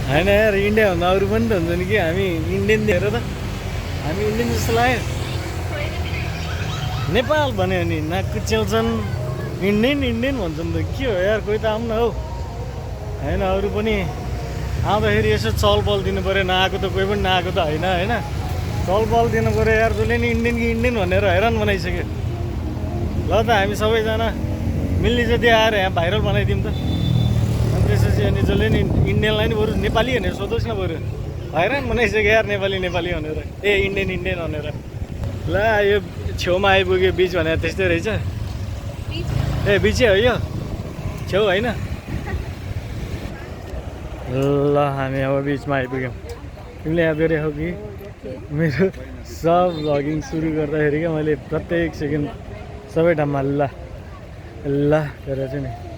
होइन यार इन्डिया भन्दा अरू पनि त हुन्छ नि कि हामी इन्डियन दिएर त हामी इन्डियन जस्तो लाग्यो नेपाल भन्यो भने नाक कुच्याउँछन् इन्डियन इन्डियन भन्छन् त के हो यार कोही त आउँ न हौ होइन अरू पनि आउँदाखेरि यसो चलपल दिनु पऱ्यो नआएको त कोही पनि नआएको त होइन होइन चलपल दिनु पऱ्यो यार जसले नि इन्डियन कि इन्डियन भनेर हैरान बनाइसक्यो ल त हामी सबैजना मिल्ने जति आएर यहाँ भाइरल बनाइदिउँ त अनि त्यसपछि अनि जसले नि इन्डियनलाई नि बरु नेपाली भनेर सोधोस् न बरु हैरान बनाइसक्यो यार नेपाली नेपाली भनेर ए इन्डियन इन्डियन भनेर ल यो छेउमा आइपुग्यो बिच भनेर त्यस्तै रहेछ ए बिचै हो यो छेउ होइन ल हामी अब बिचमा आइपुग्यौँ तिमीले याद गरेको कि मेरो सब भ्लगिङ सुरु गर्दाखेरि क्या मैले प्रत्येक सेकेन्ड सबै ठाउँमा ल ल गरेर चाहिँ नि